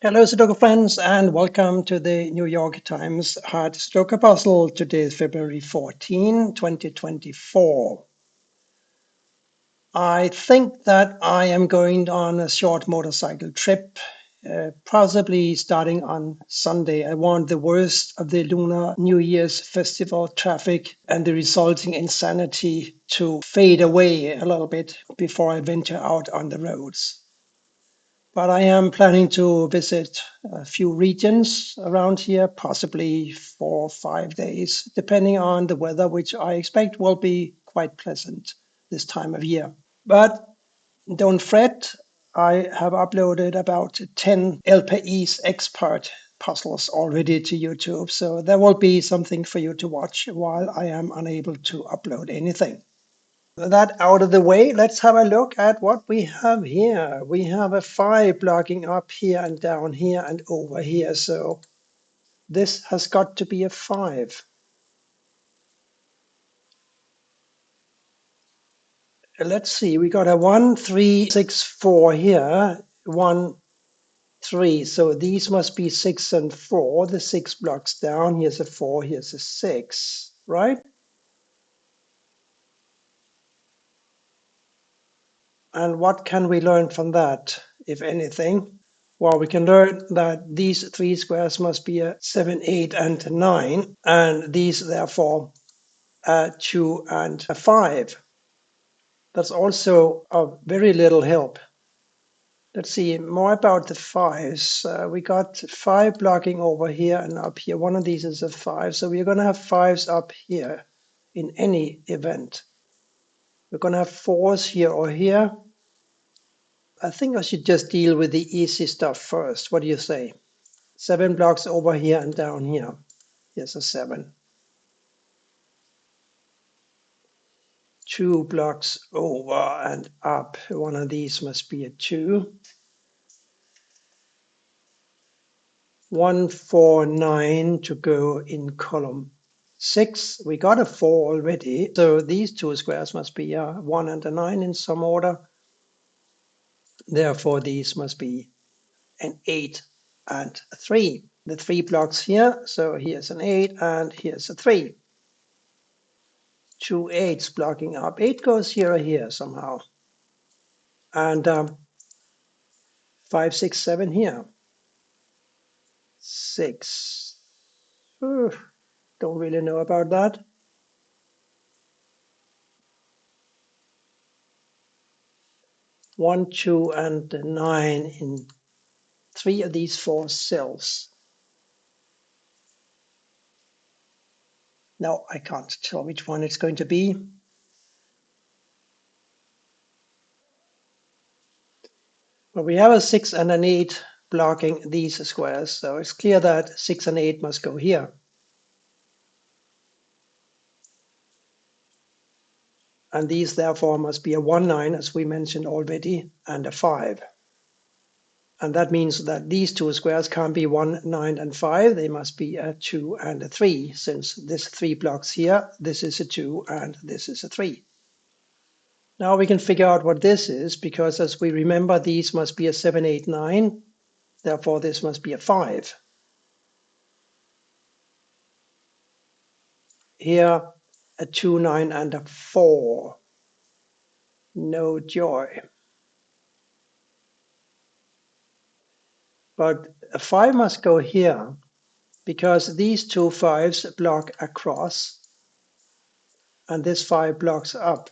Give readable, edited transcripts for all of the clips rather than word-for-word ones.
Hello, Sudoku friends, and welcome to the New York Times Hard Sudoku Puzzle. Today is February 14, 2024. I think that I am going on a short motorcycle trip, possibly starting on Sunday. I want the worst of the Lunar New Year's festival traffic and the resulting insanity to fade away a little bit before I venture out on the roads. But I am planning to visit a few regions around here, possibly 4 or 5 days, depending on the weather, which I expect will be quite pleasant this time of year. But don't fret, I have uploaded about 10 LPE's expert puzzles already to YouTube, so there will be something for you to watch while I am unable to upload anything. That out of the way, let's have a look at what we have here. We have a 5 blocking up here and down here and over here. So this has got to be a 5. Let's see, we got a 1, 3, 6, 4 here. 1, 3. So these must be 6 and 4. The 6 blocks down. Here's a 4, here's a 6, right? And what can we learn from that, if anything? Well, we can learn that these three squares must be a 7, 8, and 9, and these therefore a 2 and a 5. That's also of very little help. Let's see more about the 5s. We got 5 blocking over here and up here. One of these is a 5, so we're going to have 5s up here in any event. We're going to have 4s here or here. I think I should just deal with the easy stuff first. What do you say? 7 blocks over here and down here. Here's a 7. 2 blocks over and up. One of these must be a 2. 1, 4, 9 to go in column 6. We got a 4 already. So these two squares must be a 1 and a 9 in some order. Therefore, these must be an 8 and a 3. The 3 blocks here. So here's an 8 and here's a 3. 2 8s blocking up. 8 goes here or here somehow. And 5, 6, 7 here. 6. Don't really know about that. 1, 2, and 9 in 3 of these 4 cells. Now I can't tell which one it's going to be. But we have a 6 and an 8 blocking these squares, so it's clear that 6 and 8 must go here. And these therefore must be a 1, 9, as we mentioned already, and a 5. And that means that these two squares can't be 1, 9, and 5. They must be a 2 and a 3, since this 3 blocks here, this is a 2 and this is a 3. Now we can figure out what this is, because as we remember, these must be a 7, 8, 9. Therefore, this must be a 5. Here, a 2, 9, and a 4. No joy. But a 5 must go here, because these two 5s block across, and this 5 blocks up.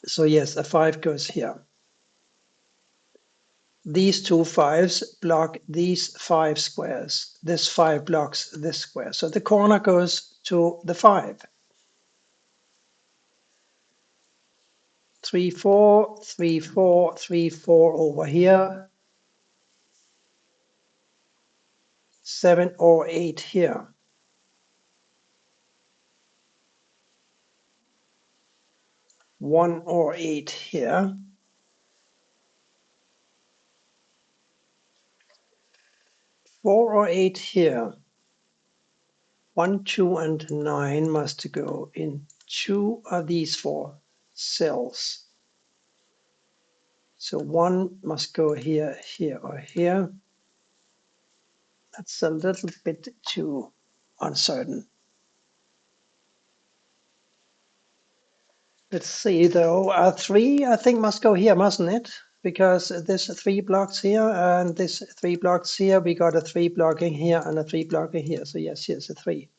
So yes, a 5 goes here. These two 5s block these 5 squares. This 5 blocks this square. So the corner goes to the 5. 3, 4, 3, 4, 3, 4 over here. 7 or 8 here. 1 or 8 here. 4 or 8 here. 1, 2, and 9 must go in 2 of these 4 cells. So 1 must go here, here, or here. That's a little bit too uncertain. Let's see though, 3 I think must go here, mustn't it? Because this 3 blocks here and this 3 blocks here, we got a 3 blocking here and a 3 blocking here. So yes, here's a 3.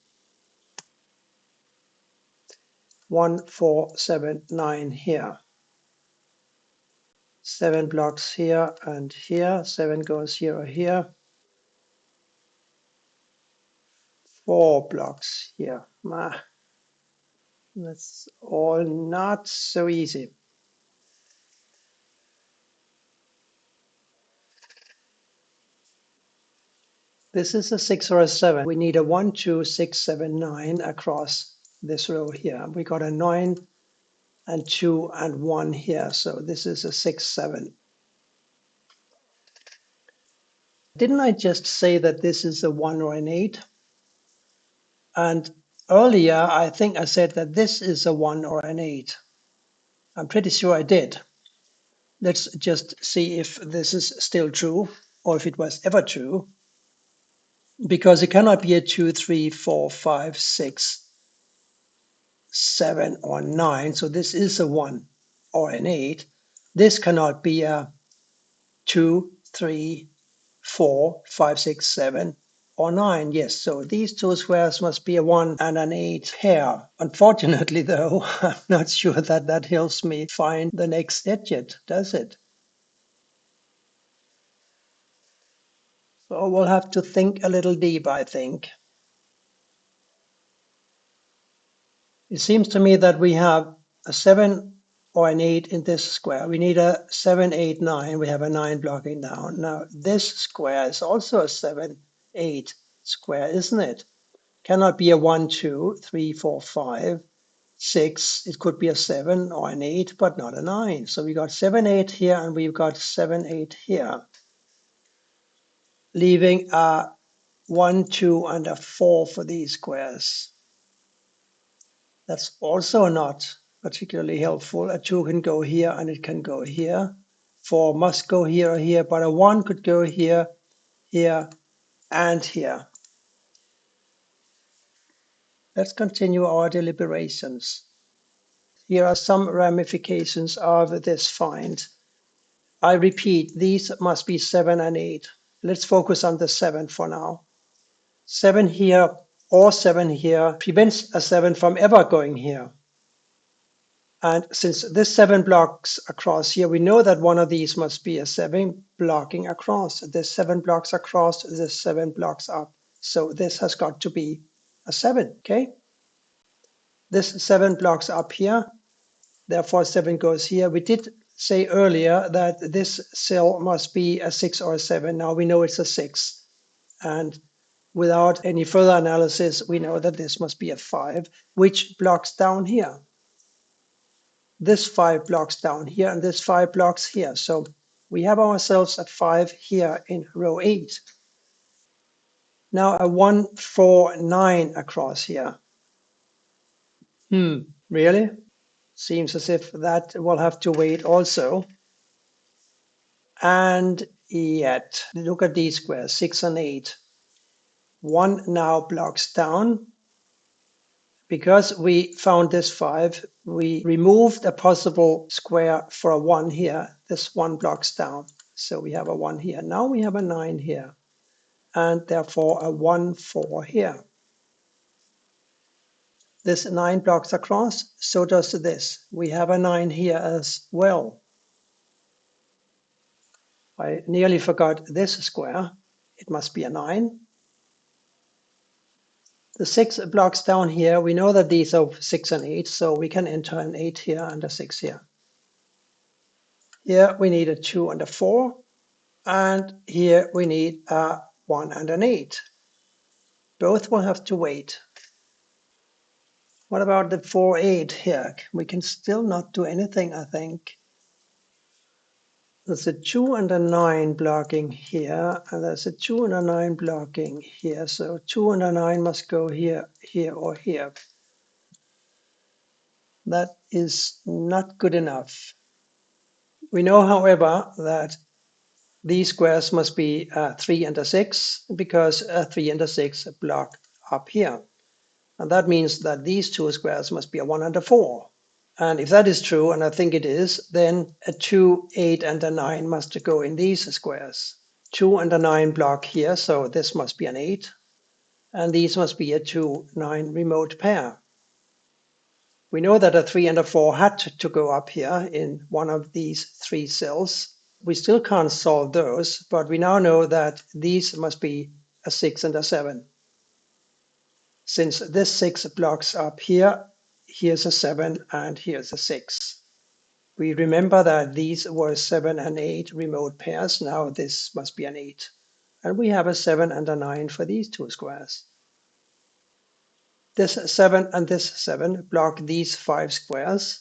1, 4, 7, 9 here. 7 blocks here and here. 7 goes here or here. 4 blocks here. That's all not so easy. This is a 6 or a 7. We need a 1, 2, 6, 7, 9 across this row here. We got a 9 and 2 and 1 here. So this is a 6, 7. Didn't I just say that this is a 1 or an 8? And earlier, I think I said that this is a 1 or an 8. I'm pretty sure I did. Let's just see if this is still true or if it was ever true. Because it cannot be a 2, 3, 4, 5, 6, 7, or 9. So this is a 1 or an 8. This cannot be a 2, 3, 4, 5, 6, 7, or 9. Yes, so these two squares must be a 1 and an 8 pair. Unfortunately, though, I'm not sure that that helps me find the next digit, does it? So we'll have to think a little deeper, I think. It seems to me that we have a 7 or an 8 in this square. We need a 7, 8, 9. We have a 9 blocking down. Now, this square is also a 7, 8 square, isn't it? Cannot be a 1, 2, 3, 4, 5, 6. It could be a 7 or an 8, but not a 9. So we got 7, 8 here, and we've got 7, 8 here, leaving a 1, 2, and a 4 for these squares. That's also not particularly helpful. A 2 can go here and it can go here. 4 must go here or here, but a 1 could go here, here, and here. Let's continue our deliberations. Here are some ramifications of this find. I repeat, these must be 7 and 8. Let's focus on the 7 for now. 7 here or 7 here prevents a 7 from ever going here. And since this 7 blocks across here, we know that one of these must be a 7 blocking across. This 7 blocks across, this 7 blocks up. So this has got to be a 7, okay? This 7 blocks up here, therefore 7 goes here. We did say earlier that this cell must be a 6 or a 7. Now we know it's a 6. And without any further analysis, we know that this must be a 5, which blocks down here. This 5 blocks down here and this 5 blocks here. So we have ourselves a 5 here in row 8. Now a 1, 4, 9 across here. Really? Seems as if that will have to wait also. And yet, look at these squares, 6 and 8. 1 now blocks down. Because we found this 5, we removed a possible square for a 1 here. This 1 blocks down. So we have a 1 here. Now we have a 9 here. And therefore a 1, 4 here. This 9 blocks across, so does this. We have a 9 here as well. I nearly forgot this square. It must be a 9. The 6 blocks down here, we know that these are 6 and 8, so we can enter an 8 here and a 6 here. Here we need a 2 and a 4, and here we need a 1 and an 8. Both will have to wait. What about the 4, 8 here? We can still not do anything, I think. There's a 2 and a 9 blocking here, and there's a 2 and a 9 blocking here. So 2 and a 9 must go here, here, or here. That is not good enough. We know, however, that These squares must be a 3 and a 6 because a 3 and a 6 block up here. And that means that these two squares must be a 1 and a 4. And if that is true, and I think it is, then a 2, 8, and a 9 must go in these squares. 2 and a 9 block here, so this must be an 8. And these must be a 2, 9 remote pair. We know that a 3 and a 4 had to go up here in one of these three cells. We still can't solve those, but we now know that these must be a 6 and a 7. Since this 6 blocks up here, here's a 7 and here's a 6. We remember that these were 7 and 8 remote pairs. Now this must be an 8. And we have a 7 and a 9 for these two squares. This 7 and this 7 block these 5 squares.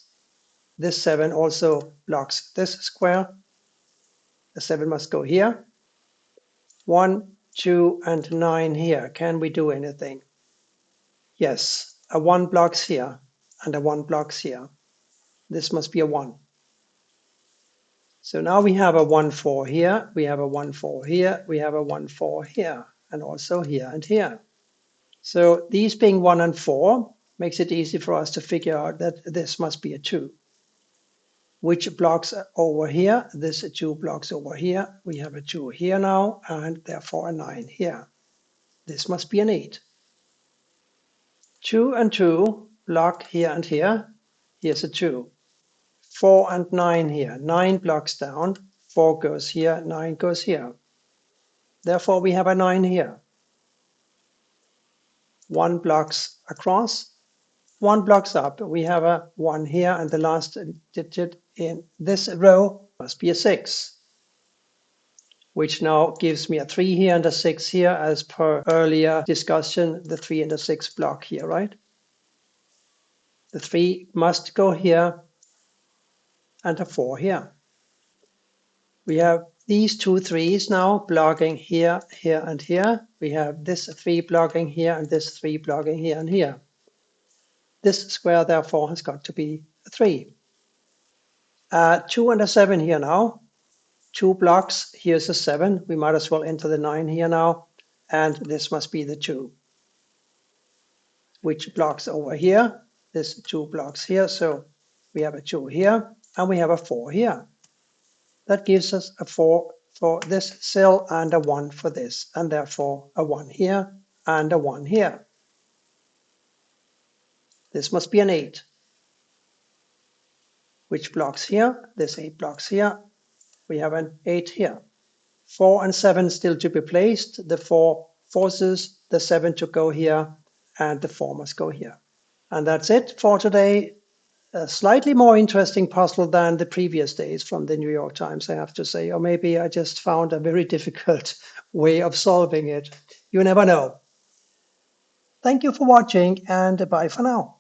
This 7 also blocks this square. The 7 must go here. 1, 2, and 9 here. Can we do anything? Yes, a 1 blocks here and a 1 blocks here. This must be a 1. So now we have a 1, 4 here, we have a 1, 4 here, we have a 1, 4 here, and also here and here. So these being 1 and 4 makes it easy for us to figure out that this must be a 2. Which blocks over here? This 2 blocks over here. We have a 2 here now, and therefore a 9 here. This must be an 8. 2 and 2 block here and here. Here's a 2. 4 and 9 here. 9 blocks down. 4 goes here, 9 goes here. Therefore, we have a 9 here. 1 blocks across, 1 blocks up. We have a 1 here, and the last digit in this row must be a 6, which now gives me a 3 here and a 6 here, as per earlier discussion, the 3 and a 6 block here, right? The 3 must go here, and a 4 here. We have these two 3s now blocking here, here, and here. We have this 3 blocking here, and this 3 blocking here and here. This square, therefore, has got to be a 3. 2 and a 7 here now. 2 blocks, here's a 7. We might as well enter the 9 here now. And this must be the 2, which blocks over here. This 2 blocks here, so we have a 2 here, and we have a 4 here. That gives us a 4 for this cell and a 1 for this, and therefore a 1 here and a 1 here. This must be an 8, which blocks here. This 8 blocks here. We have an 8 here. 4 and 7 still to be placed. The 4 forces the 7 to go here, and the 4 must go here. And that's it for today. A slightly more interesting puzzle than the previous days from the New York Times, I have to say. Or maybe I just found a very difficult way of solving it. You never know. Thank you for watching, and bye for now.